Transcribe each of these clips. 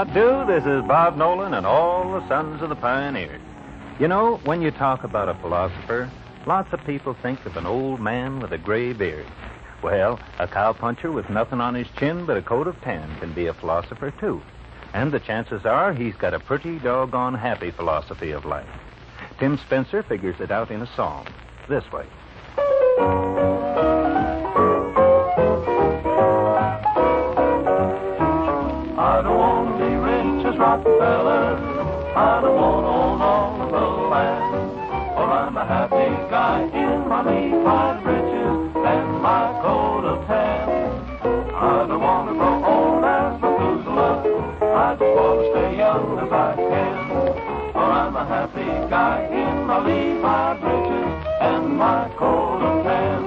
How do? This is Bob Nolan and all the sons of the pioneers. You know, when you talk about a philosopher, lots of people think of an old man with a gray beard. Well, a cowpuncher with nothing on his chin but a coat of tan can be a philosopher, too. And the chances are he's got a pretty doggone happy philosophy of life. Tim Spencer figures it out in a song this way. I don't want to be rich as Rockefeller. I don't want to own all of the land. For I'm a happy guy in my Levi breeches and my coat of tan. I don't want to grow old as Methuselah. I just want to stay young as I can. For I'm a happy guy in my Levi breeches and my coat of tan.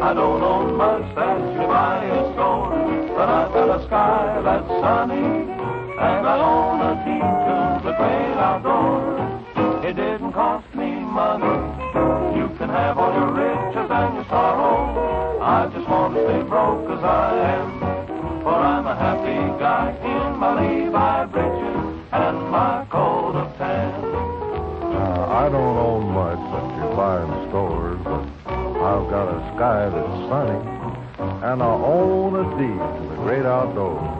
I don't own much that you buy a store, but I've got a sky that's sunny, and I own a deed to the great outdoors. It didn't cost me money. You can have all your riches and your sorrow. I just want to stay broke as I am, for I'm a happy guy in my Levi breeches and my coat of tan. I don't own much that you buy in stores, but I've got a sky that's sunny, and I own a deed to the great outdoors.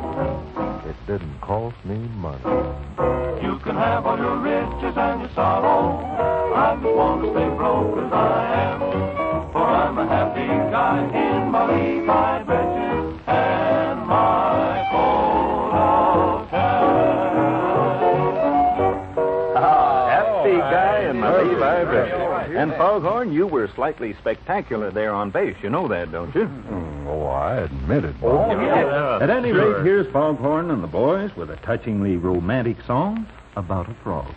It didn't cost me money. You can have all your riches and your sorrow. I just want to stay broke as I am, for I'm a happy guy in my Levi breeches and my coat of tan. Happy guy in my Levi breeches. And Foghorn, you were slightly spectacular there on bass. You know that, don't you? Oh, I admit it. At any rate, here's Foghorn and the boys with a touchingly romantic song about a frog.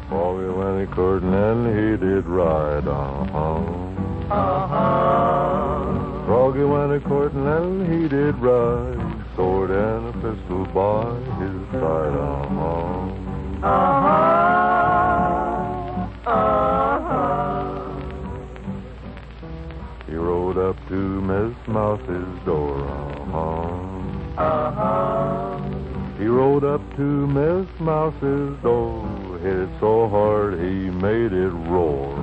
Froggy went a courting and he did ride, Froggy went a courting and he did ride, sword and a pistol by his side, He rode up to Miss Mouse's door, He rode up to Miss Mouse's door, hit it so hard he made it roar,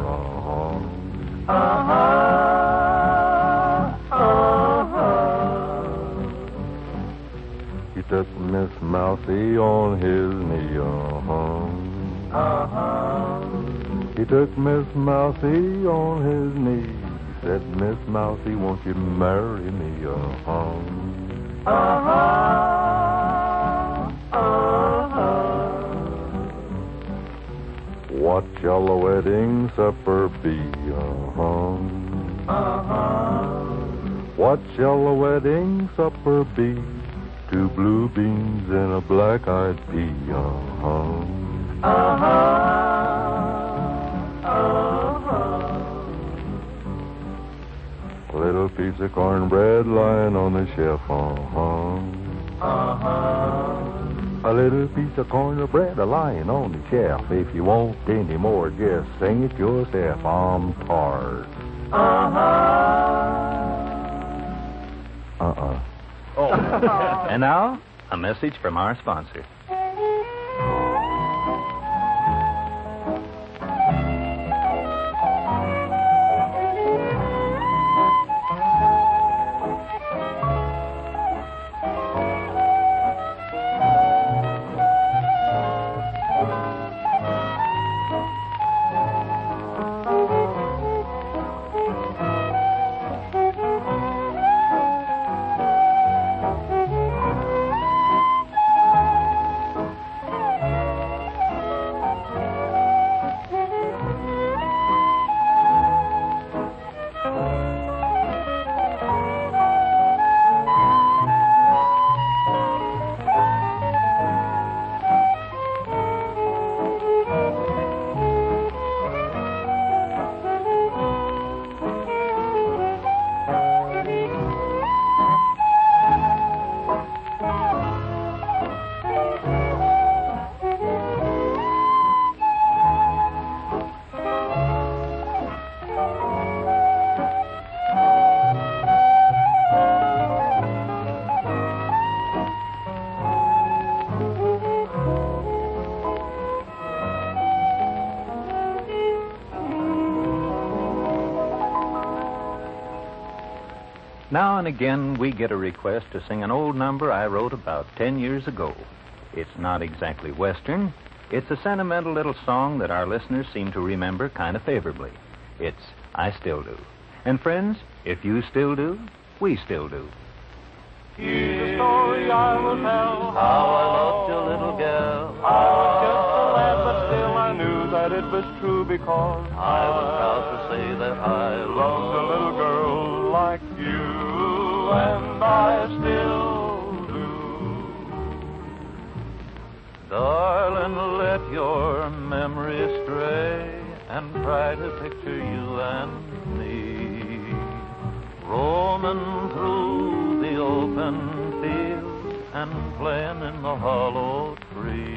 He took Miss Mousie on his knee, He took Miss Mousie on his knee, said, Miss Mousie, won't you marry me, What shall the wedding supper be, What shall the wedding supper be? 2 blue beans and a black-eyed pea, A little piece of cornbread lying on the shelf, A little piece of cornbread lying on the shelf. If you want any more, just sing it yourself. I'm tired. And now, a message from our sponsor. Now and again, we get a request to sing an old number I wrote about 10 years ago. It's not exactly Western. It's a sentimental little song that our listeners seem to remember kind of favorably. It's I Still Do. And friends, if you still do, we still do. Here's a story I will tell, How I loved your little gal. I was just a lad, but still I knew that it was true because I was proud to say that I loved a little girl like you, and I still do. Darling, let your memory stray and try to picture you and me roaming through the open fields and playing in the hollow tree.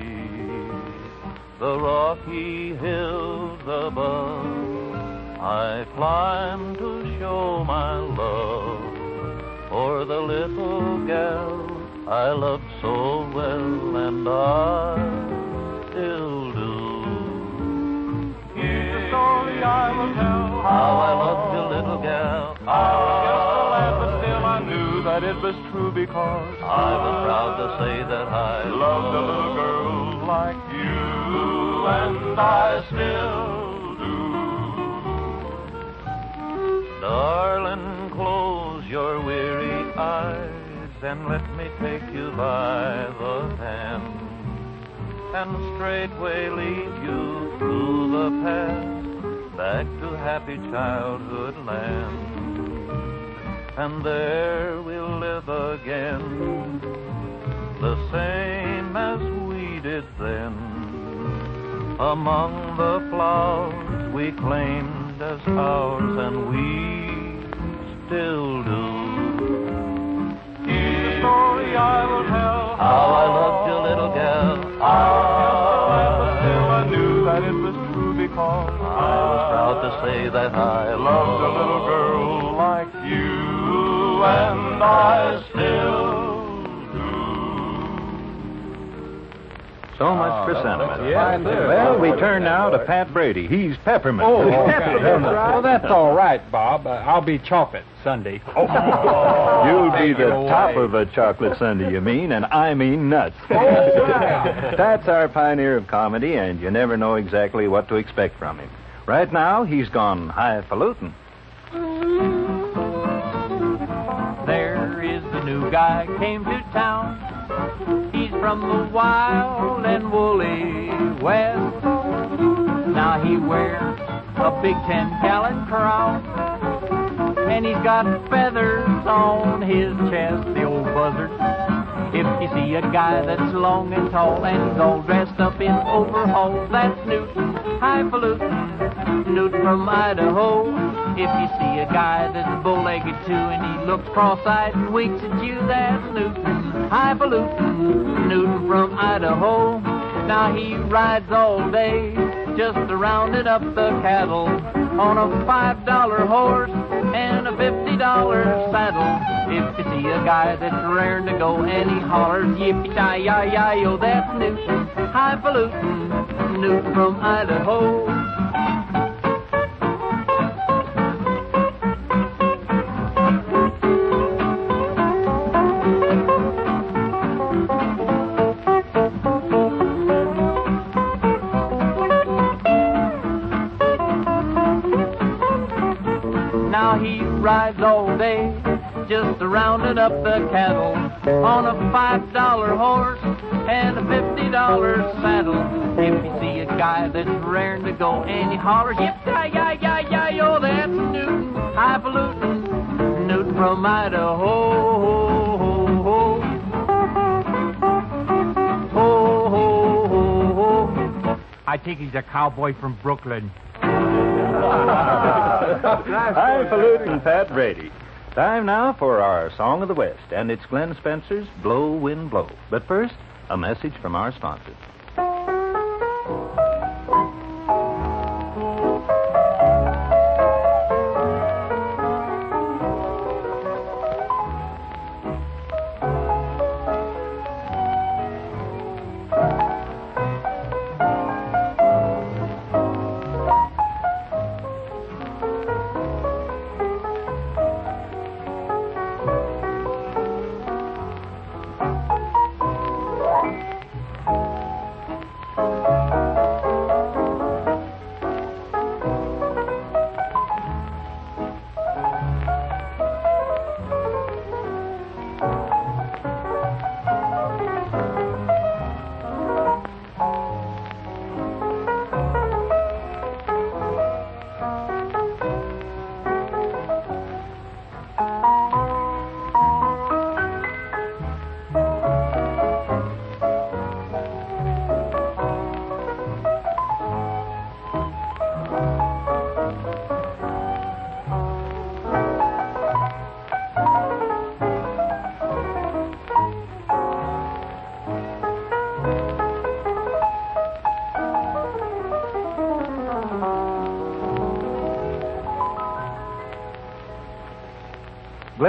The rocky hills above I climb to show my love for the little gal I loved so well, and I still do. Here's a story I will tell, How I loved your little gal. I was just a lad, but still I knew that it was true because I was proud to say that I loved a little girl like you, and I still do. Darling, close your weary eyes and let me take you by the hand and straightway lead you through the past back to happy childhood land. And there we'll live again, the same as we did then, among the flowers we claimed as ours, and we still do. Here's a story I will tell, How I loved your little gal. I was just a lad, but still I knew that it was true because I was proud to say that I loved a little girl like you, and I still So much for sentiment. Yeah, Well, we turn now to Pat Brady. He's peppermint. Well, that's all right, Bob. I'll be chocolate Sunday. You'll be Take it the away. top of a chocolate sundae, you mean, and I mean nuts. Pat's our pioneer of comedy, and you never know exactly what to expect from him. Right now, he's gone highfalutin. There is the new guy came to town. He's from the wild and woolly West. Now he wears a big 10-gallon crown, and he's got feathers on his chest, the old buzzard. If you see a guy that's long and tall and he's all dressed up in overalls, that's Newton, highfalutin, Newton from Idaho. If you see a guy that's bow-legged too and he looks cross-eyed and winks at you, that's Newton, highfalutin, Newton from Idaho. Now he rides all day, just rounding up the cattle on a $5 horse and a $50 saddle. If you see a guy that's raring to go and he hollers yippee-ki-yi-yi-yo, that's Newton, highfalutin, Newton from Idaho. Now he rides all day, just rounding up the cattle on a $5 horse and a $50 saddle. If you see a guy that's raring to go and he hollers yippee-ki-yi-yi-yi-yo, that's Newton, highfalutin, Newton from Idaho. I think he's a cowboy from Brooklyn. Highfalutin Pat Brady. Time now for our Song of the West, and it's Glenn Spencer's Blow, Wind, Blow. But first, a message from our sponsors.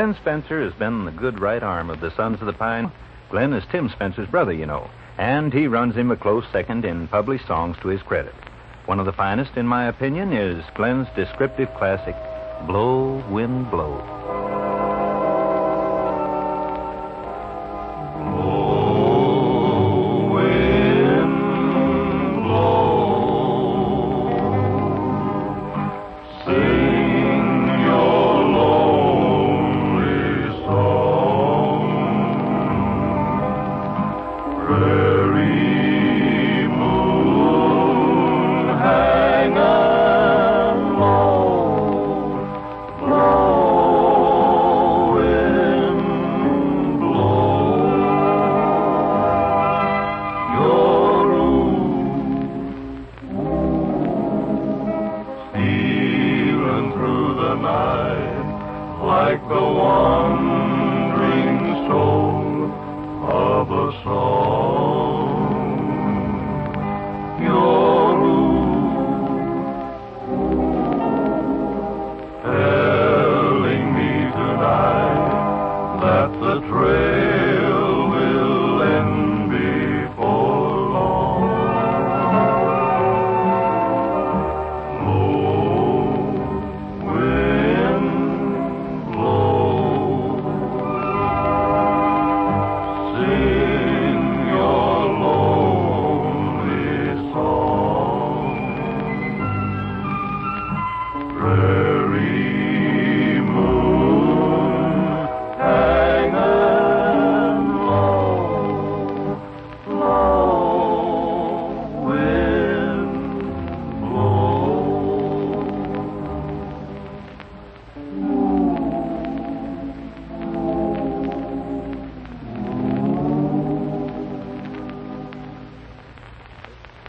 Glenn Spencer has been the good right arm of the Sons of the Pine. Glenn is Tim Spencer's brother, you know, and he runs him a close second in published songs to his credit. One of the finest, in my opinion, is Glenn's descriptive classic, Blow, Wind, Blow.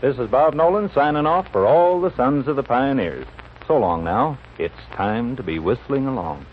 This is Bob Nolan signing off for all the Sons of the Pioneers. So long now. It's time to be whistling along.